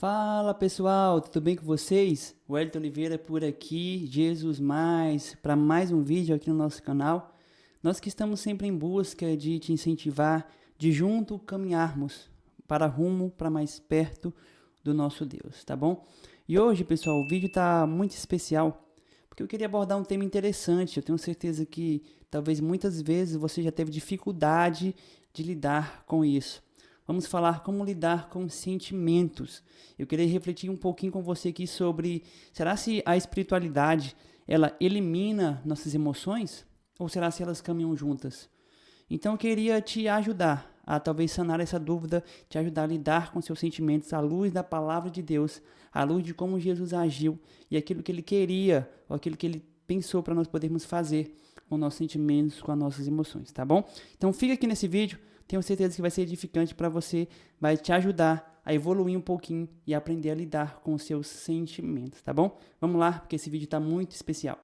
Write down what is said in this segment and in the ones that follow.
Fala pessoal, tudo bem com vocês? Wellington Oliveira por aqui, Jesus Mais, para mais um vídeo aqui no nosso canal. Nós que estamos sempre em busca de te incentivar, de junto caminharmos para mais perto do nosso Deus, tá bom? E hoje, pessoal, o vídeo está muito especial, porque eu queria abordar um tema interessante. Eu tenho certeza que talvez muitas vezes você já teve dificuldade de lidar com isso. Vamos falar como lidar com sentimentos. Eu queria refletir um pouquinho com você aqui sobre, será se a espiritualidade, ela elimina nossas emoções? Ou será se elas caminham juntas? Então eu queria te ajudar a talvez sanar essa dúvida, te ajudar a lidar com seus sentimentos à luz da palavra de Deus, à luz de como Jesus agiu e aquilo que ele queria, ou aquilo que ele pensou para nós podermos fazer com nossos sentimentos, com as nossas emoções, tá bom? Então fica aqui nesse vídeo. Tenho certeza que vai ser edificante para você, vai te ajudar a evoluir um pouquinho e aprender a lidar com os seus sentimentos, tá bom? Vamos lá, porque esse vídeo está muito especial.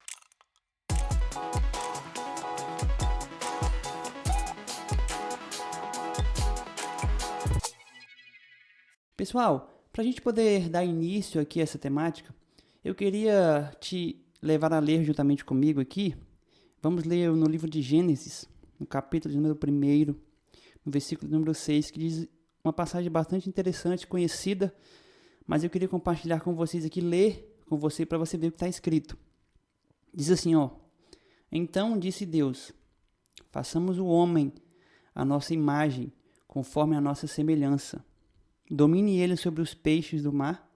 Pessoal, para a gente poder dar início aqui a essa temática, eu queria te levar a ler juntamente comigo aqui. Vamos ler no livro de Gênesis, no capítulo de número 1, no versículo número 6, que diz uma passagem bastante interessante, conhecida, mas eu queria compartilhar com vocês aqui, ler com você para você ver o que está escrito. Diz assim, ó: Então disse Deus, façamos o homem à nossa imagem, conforme a nossa semelhança. Domine ele sobre os peixes do mar,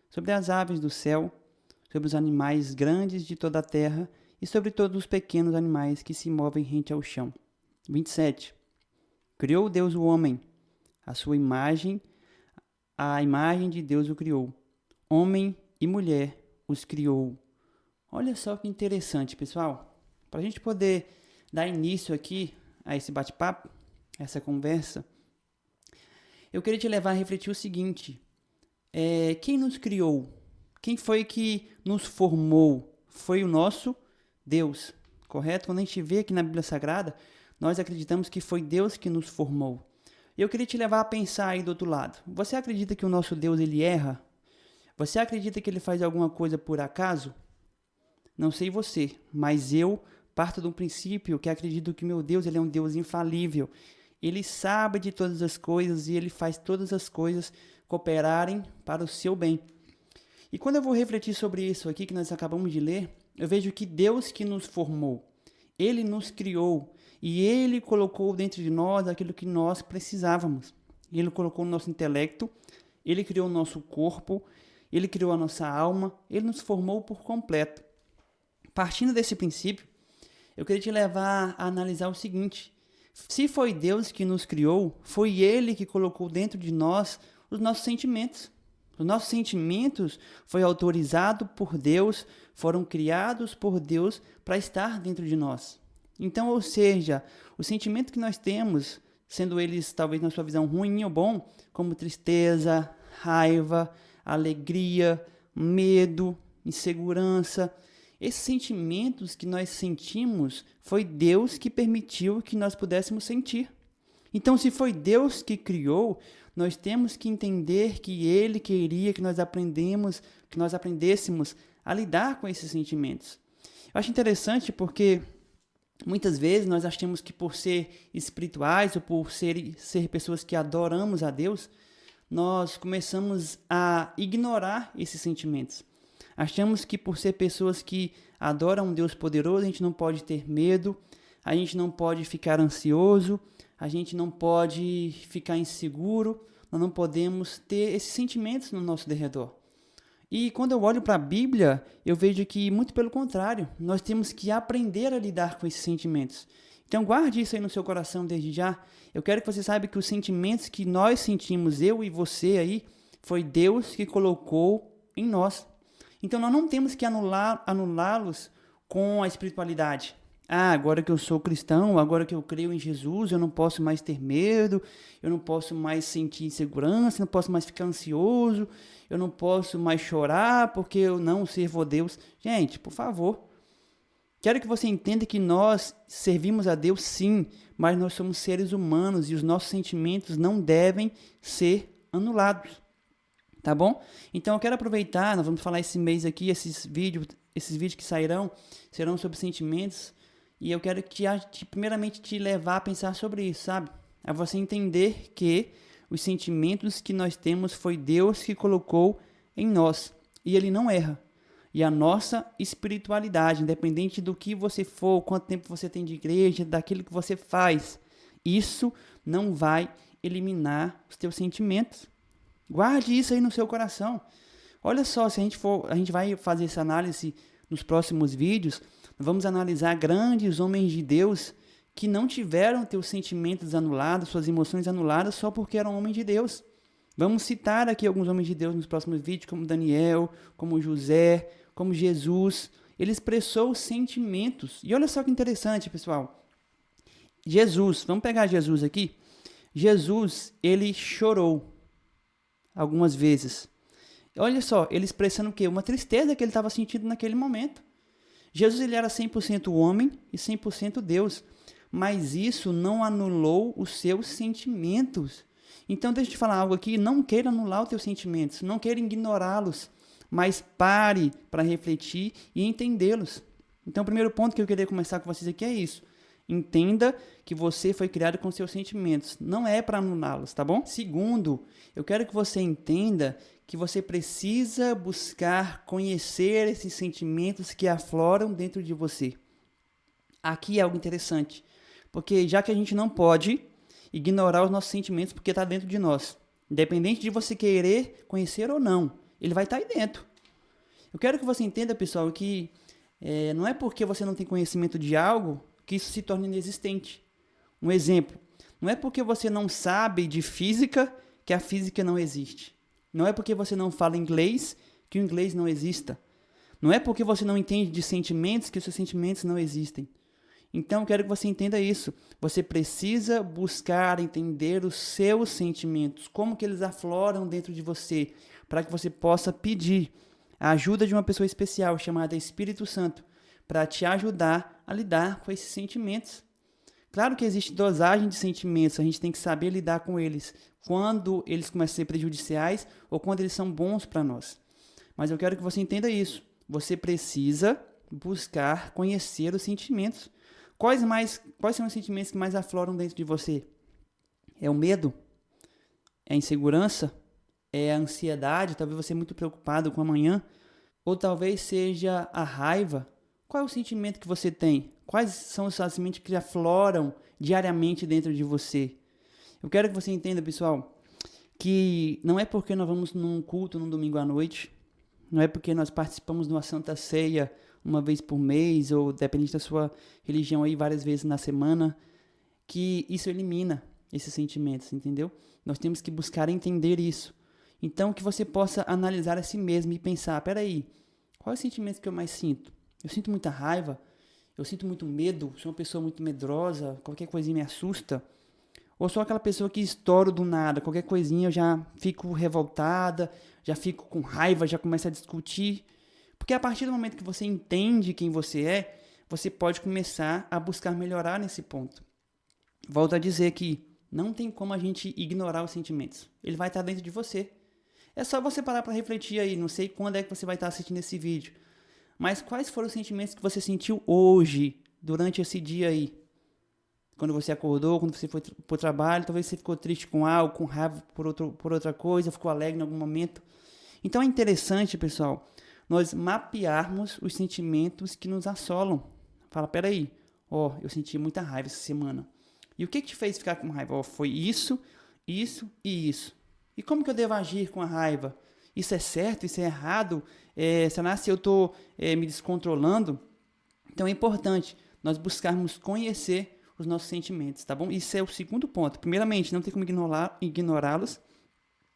sobre as aves do céu, sobre os animais grandes de toda a terra e sobre todos os pequenos animais que se movem rente ao chão. 27. Criou Deus o homem, a sua imagem, a imagem de Deus o criou. Homem e mulher os criou. Olha só que interessante, pessoal. Para a gente poder dar início aqui a esse bate-papo, essa conversa, eu queria te levar a refletir o seguinte: quem nos criou? Quem foi que nos formou? Foi o nosso Deus, correto? Quando a gente vê aqui na Bíblia Sagrada, nós acreditamos que foi Deus que nos formou. Eu queria te levar a pensar aí do outro lado. Você acredita que o nosso Deus ele erra? Você acredita que ele faz alguma coisa por acaso? Não sei você, mas eu parto de um princípio que acredito que meu Deus ele é um Deus infalível. Ele sabe de todas as coisas e ele faz todas as coisas cooperarem para o seu bem. E quando eu vou refletir sobre isso aqui que nós acabamos de ler, eu vejo que Deus que nos formou, ele nos criou e ele colocou dentro de nós aquilo que nós precisávamos. Ele colocou o nosso intelecto, ele criou o nosso corpo, ele criou a nossa alma, ele nos formou por completo. Partindo desse princípio, eu queria te levar a analisar o seguinte: se foi Deus que nos criou, foi ele que colocou dentro de nós os nossos sentimentos. Os nossos sentimentos foram autorizados por Deus, foram criados por Deus para estar dentro de nós. Então, ou seja, o sentimento que nós temos, sendo eles talvez na sua visão ruim ou bom, como tristeza, raiva, alegria, medo, insegurança, esses sentimentos que nós sentimos, foi Deus que permitiu que nós pudéssemos sentir. Então, se foi Deus que criou, nós temos que entender que Ele queria que nós aprendêssemos a lidar com esses sentimentos. Eu acho interessante porque muitas vezes nós achamos que por ser espirituais ou por ser pessoas que adoramos a Deus, nós começamos a ignorar esses sentimentos. Achamos que por ser pessoas que adoram um Deus poderoso, a gente não pode ter medo, a gente não pode ficar ansioso, a gente não pode ficar inseguro, nós não podemos ter esses sentimentos no nosso derredor. E quando eu olho para a Bíblia, eu vejo que, muito pelo contrário, nós temos que aprender a lidar com esses sentimentos. Então guarde isso aí no seu coração desde já. Eu quero que você saiba que os sentimentos que nós sentimos, eu e você aí, foi Deus que colocou em nós. Então nós não temos que anulá-los com a espiritualidade. Agora que eu sou cristão, agora que eu creio em Jesus, eu não posso mais ter medo, eu não posso mais sentir insegurança, eu não posso mais ficar ansioso, eu não posso mais chorar porque eu não sirvo a Deus. Gente, por favor, quero que você entenda que nós servimos a Deus sim, mas nós somos seres humanos e os nossos sentimentos não devem ser anulados. Tá bom? Então eu quero aproveitar, nós vamos falar esse mês aqui, esses vídeos que sairão, serão sobre sentimentos, e eu quero primeiramente te levar a pensar sobre isso, sabe? A você entender que os sentimentos que nós temos foi Deus que colocou em nós, e Ele não erra. E a nossa espiritualidade, independente do que você for, quanto tempo você tem de igreja, daquilo que você faz, isso não vai eliminar os teus sentimentos. Guarde isso aí no seu coração. Olha só, se a gente vai fazer essa análise nos próximos vídeos, vamos analisar grandes homens de Deus que não tiveram seus sentimentos anulados, suas emoções anuladas só porque eram homens de Deus. Vamos citar aqui alguns homens de Deus nos próximos vídeos, como Daniel, como José, como Jesus. Ele expressou os sentimentos. E olha só que interessante, pessoal. Jesus, vamos pegar Jesus aqui. Jesus, ele chorou algumas vezes. Olha só, ele expressando o quê? Uma tristeza que ele estava sentindo naquele momento. Jesus, ele era 100% homem e 100% Deus, mas isso não anulou os seus sentimentos. Então, deixa eu te falar algo aqui, não queira anular os teus sentimentos, não queira ignorá-los, mas pare para refletir e entendê-los. Então, o primeiro ponto que eu queria começar com vocês aqui é isso. Entenda que você foi criado com seus sentimentos, não é para anulá-los, tá bom? Segundo, eu quero que você entenda que você precisa buscar conhecer esses sentimentos que afloram dentro de você. Aqui é algo interessante, porque já que a gente não pode ignorar os nossos sentimentos porque está dentro de nós, independente de você querer conhecer ou não, ele vai estar aí dentro. Eu quero que você entenda, pessoal, que não é porque você não tem conhecimento de algo que isso se torna inexistente. Um exemplo, não é porque você não sabe de física que a física não existe. Não é porque você não fala inglês que o inglês não exista. Não é porque você não entende de sentimentos que os seus sentimentos não existem. Então, eu quero que você entenda isso. Você precisa buscar entender os seus sentimentos, como que eles afloram dentro de você, para que você possa pedir a ajuda de uma pessoa especial chamada Espírito Santo, para te ajudar a lidar com esses sentimentos. Claro que existe dosagem de sentimentos, a gente tem que saber lidar com eles, quando eles começam a ser prejudiciais ou quando eles são bons para nós. Mas eu quero que você entenda isso. Você precisa buscar conhecer os sentimentos. Quais são os sentimentos que mais afloram dentro de você? É o medo? É a insegurança? É a ansiedade? Talvez você seja muito preocupado com amanhã? Ou talvez seja a raiva? Qual é o sentimento que você tem? Quais são os sentimentos que afloram diariamente dentro de você? Eu quero que você entenda, pessoal, que não é porque nós vamos num culto num domingo à noite, não é porque nós participamos de uma santa ceia uma vez por mês, ou dependente da sua religião aí, várias vezes na semana, que isso elimina esses sentimentos, entendeu? Nós temos que buscar entender isso. Então, que você possa analisar a si mesmo e pensar, peraí, qual é o sentimento que eu mais sinto? Eu sinto muita raiva, eu sinto muito medo, sou uma pessoa muito medrosa, qualquer coisinha me assusta. Ou sou aquela pessoa que estouro do nada, qualquer coisinha eu já fico revoltada, já fico com raiva, já começo a discutir. Porque a partir do momento que você entende quem você é, você pode começar a buscar melhorar nesse ponto. Volto a dizer que não tem como a gente ignorar os sentimentos. Ele vai estar dentro de você. É só você parar para refletir aí, não sei quando é que você vai estar assistindo esse vídeo. Mas quais foram os sentimentos que você sentiu hoje, durante esse dia aí? Quando você acordou, quando você foi para o trabalho, talvez você ficou triste com algo, com raiva por outra coisa, ficou alegre em algum momento. Então é interessante, pessoal, nós mapearmos os sentimentos que nos assolam. Fala, peraí, eu senti muita raiva essa semana. E o que te fez ficar com raiva? Foi isso, isso e isso. E como que eu devo agir com a raiva? Isso é certo? Isso é errado? Será se eu estou me descontrolando? Então é importante nós buscarmos conhecer os nossos sentimentos, tá bom? Isso é o segundo ponto. Primeiramente, não tem como ignorá-los.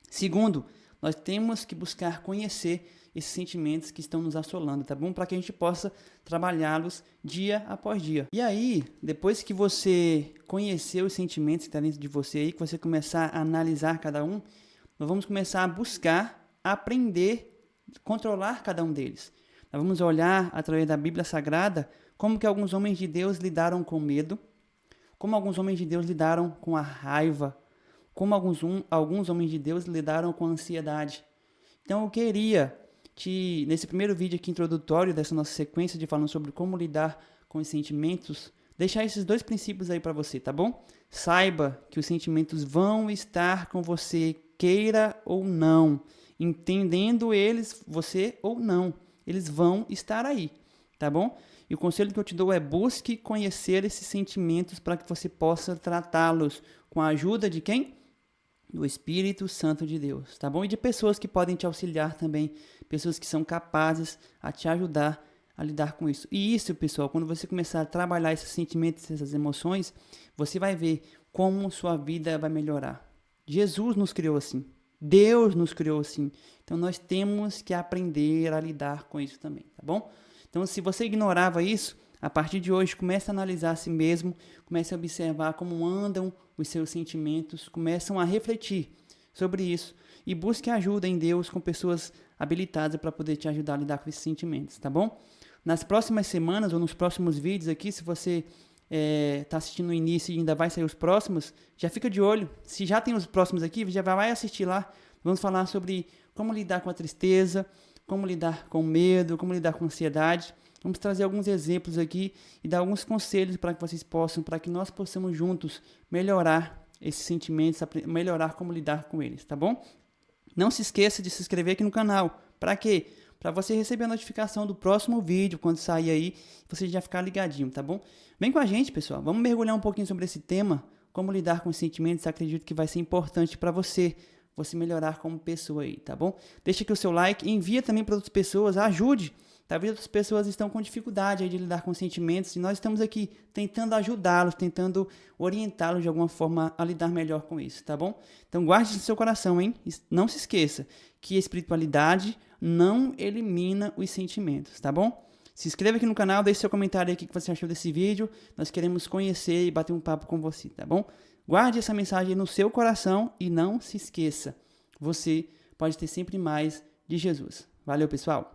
Segundo, nós temos que buscar conhecer esses sentimentos que estão nos assolando, tá bom? Para que a gente possa trabalhá-los dia após dia. E aí, depois que você conhecer os sentimentos que estão dentro de você aí, que você começar a analisar cada um, nós vamos começar a buscar, aprender, controlar cada um deles. Nós vamos olhar, através da Bíblia Sagrada, como que alguns homens de Deus lidaram com medo, como alguns homens de Deus lidaram com a raiva, como alguns homens de Deus lidaram com a ansiedade. Então eu queria nesse primeiro vídeo aqui introdutório dessa nossa sequência de falando sobre como lidar com os sentimentos, deixar esses 2 princípios aí para você, tá bom? Saiba que os sentimentos vão estar com você, queira ou não, entendendo eles, você ou não, eles vão estar aí, tá bom? E o conselho que eu te dou é busque conhecer esses sentimentos para que você possa tratá-los com a ajuda de quem? Do Espírito Santo de Deus, tá bom? E de pessoas que podem te auxiliar também, pessoas que são capazes a te ajudar a lidar com isso. E isso, pessoal, quando você começar a trabalhar esses sentimentos, essas emoções, você vai ver como sua vida vai melhorar. Jesus nos criou assim. Deus nos criou assim. Então nós temos que aprender a lidar com isso também, tá bom? Então se você ignorava isso, a partir de hoje comece a analisar a si mesmo, comece a observar como andam os seus sentimentos, começam a refletir sobre isso e busque ajuda em Deus com pessoas habilitadas para poder te ajudar a lidar com esses sentimentos, tá bom? Nas próximas semanas ou nos próximos vídeos aqui, se você está assistindo o início e ainda vai sair os próximos, já fica de olho. Se já tem os próximos aqui, já vai assistir lá. Vamos falar sobre como lidar com a tristeza, como lidar com o medo, como lidar com a ansiedade. Vamos trazer alguns exemplos aqui e dar alguns conselhos para que vocês possam, para que nós possamos juntos melhorar esses sentimentos, melhorar como lidar com eles, tá bom? Não se esqueça de se inscrever aqui no canal. Para quê? Para você receber a notificação do próximo vídeo, quando sair aí, você já ficar ligadinho, tá bom? Vem com a gente, pessoal. Vamos mergulhar um pouquinho sobre esse tema, como lidar com os sentimentos. Acredito que vai ser importante para você melhorar como pessoa aí, tá bom? Deixa aqui o seu like, envia também para outras pessoas, ajude. Talvez outras pessoas estão com dificuldade aí de lidar com sentimentos e nós estamos aqui tentando ajudá-los, tentando orientá-los de alguma forma a lidar melhor com isso, tá bom? Então guarde isso no seu coração, hein? Não se esqueça que a espiritualidade não elimina os sentimentos, tá bom? Se inscreva aqui no canal, deixe seu comentário aí o que você achou desse vídeo. Nós queremos conhecer e bater um papo com você, tá bom? Guarde essa mensagem no seu coração e não se esqueça, você pode ter sempre mais de Jesus. Valeu, pessoal!